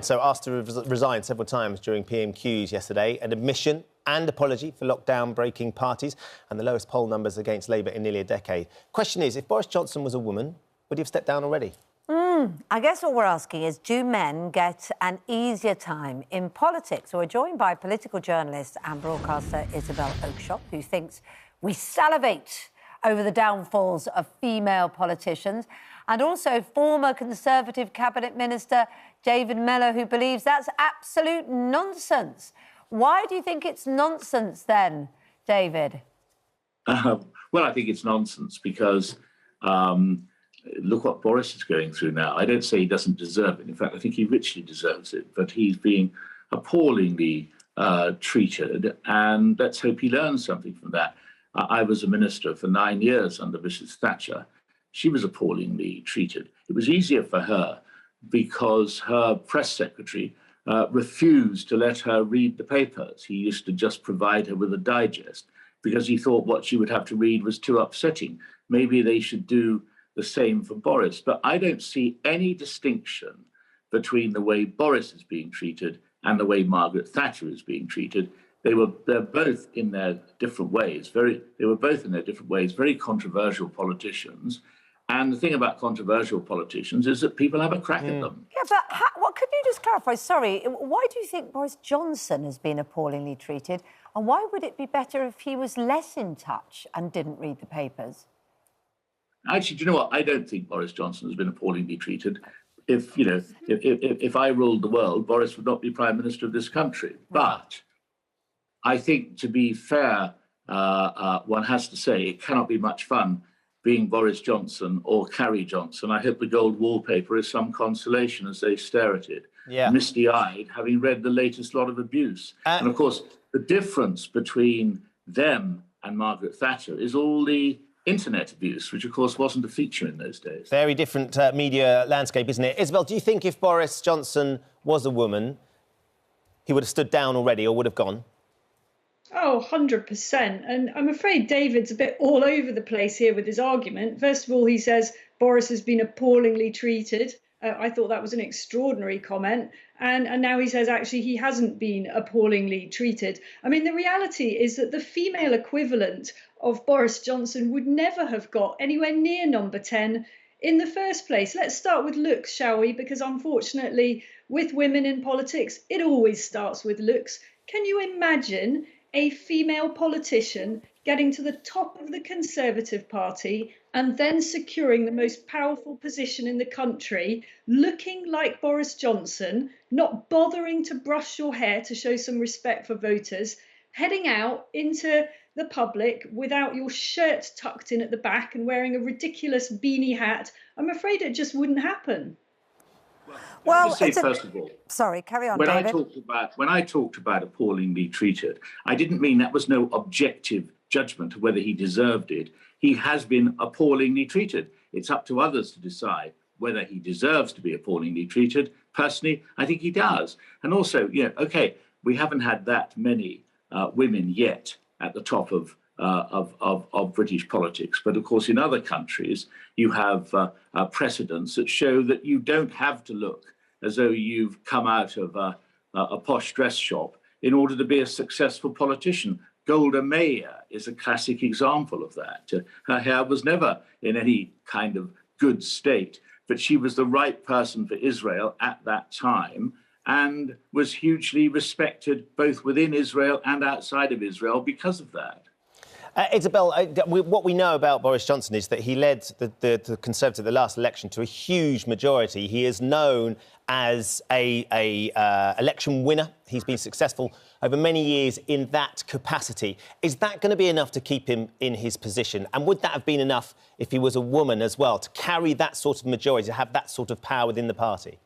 So asked to resign several times during PMQs yesterday, an admission and apology for lockdown-breaking parties and the lowest poll numbers against Labour in nearly a decade. Question is, if Boris Johnson was a woman, would he have stepped down already? I guess what we're asking is, do men get an easier time in politics? We're joined by political journalist and broadcaster Isabel Oakeshott, who thinks we salivate over the downfalls of female politicians, and also former Conservative Cabinet Minister David Mellor, who believes that's absolute nonsense. Why do you think it's nonsense then, David? Well, I think it's nonsense because look what Boris is going through now. I don't say he doesn't deserve it. In fact, I think he richly deserves it. But he's being appallingly treated, and let's hope he learns something from that. I was a minister for 9 years under Mrs. Thatcher. She was appallingly treated. It was easier for her because her press secretary refused to let her read the papers. He used to just provide her with a digest because he thought what she would have to read was too upsetting. Maybe they should do the same for Boris. But I don't see any distinction between the way Boris is being treated and the way Margaret Thatcher is being treated. They're both in their different ways. They were both in their different ways very controversial politicians. And the thing about controversial politicians is that people have a crack at them. Yeah, but what could you just clarify? Sorry, why do you think Boris Johnson has been appallingly treated? And why would it be better if he was less in touch and didn't read the papers? Actually, do you know what? I don't think Boris Johnson has been appallingly treated. If I ruled the world, Boris would not be Prime Minister of this country. But I think, to be fair, one has to say it cannot be much fun being Boris Johnson or Carrie Johnson. I hope the gold wallpaper is some consolation as they stare at it, misty-eyed, having read the latest lot of abuse. And, of course, the difference between them and Margaret Thatcher is all the internet abuse, which, of course, wasn't a feature in those days. Very different media landscape, isn't it? Isabel, do you think if Boris Johnson was a woman, he would have stood down already or would have gone? Oh, 100%. And I'm afraid David's a bit all over the place here with his argument. First of all, he says Boris has been appallingly treated. I thought that was an extraordinary comment. And now he says, actually, he hasn't been appallingly treated. I mean, the reality is that the female equivalent of Boris Johnson would never have got anywhere near number 10 in the first place. Let's start with looks, shall we? Because unfortunately, with women in politics, it always starts with looks. Can you imagine a female politician getting to the top of the Conservative Party and then securing the most powerful position in the country, looking like Boris Johnson, not bothering to brush your hair to show some respect for voters, heading out into the public without your shirt tucked in at the back and wearing a ridiculous beanie hat? I'm afraid it just wouldn't happen. Well, first of all, sorry, carry on, when David. When I talked about appallingly treated, I didn't mean that was no objective judgment of whether he deserved it. He has been appallingly treated. It's up to others to decide whether he deserves to be appallingly treated. Personally, I think he does. And also, OK, we haven't had that many women yet at the top of British politics. But of course, in other countries, you have precedents that show that you don't have to look as though you've come out of a posh dress shop in order to be a successful politician. Golda Meir is a classic example of that. Her hair was never in any kind of good state, but she was the right person for Israel at that time and was hugely respected both within Israel and outside of Israel because of that. Isabel, what we know about Boris Johnson is that he led the Conservative, the last election, to a huge majority. He is known as a election winner. He's been successful over many years in that capacity. Is that going to be enough to keep him in his position? And would that have been enough if he was a woman as well, to carry that sort of majority, to have that sort of power within the party?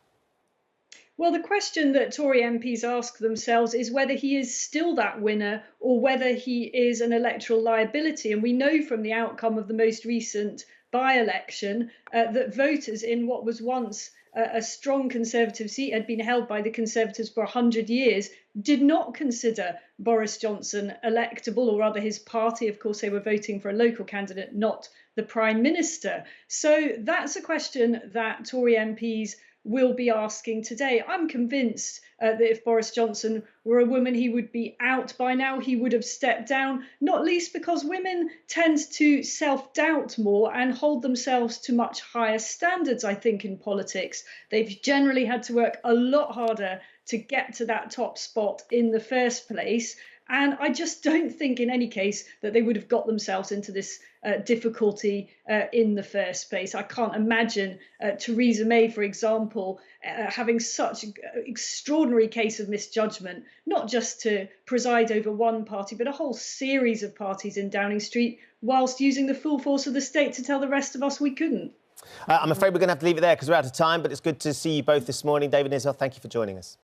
Well, the question that Tory MPs ask themselves is whether he is still that winner or whether he is an electoral liability. And we know from the outcome of the most recent by-election that voters in what was once a strong Conservative seat, had been held by the Conservatives for 100 years, did not consider Boris Johnson electable, or rather his party. Of course, they were voting for a local candidate, not the Prime Minister. So that's a question that Tory MPs will be asking today. I'm convinced that if Boris Johnson were a woman, he would be out by now. He would have stepped down, not least because women tend to self-doubt more and hold themselves to much higher standards, I think, in politics. They've generally had to work a lot harder to get to that top spot in the first place. And I just don't think in any case that they would have got themselves into this difficulty in the first place. I can't imagine Theresa May, for example, having such an extraordinary case of misjudgment, not just to preside over one party, but a whole series of parties in Downing Street, whilst using the full force of the state to tell the rest of us we couldn't. I'm afraid we're going to have to leave it there because we're out of time, but it's good to see you both this morning. David and Isabel, thank you for joining us.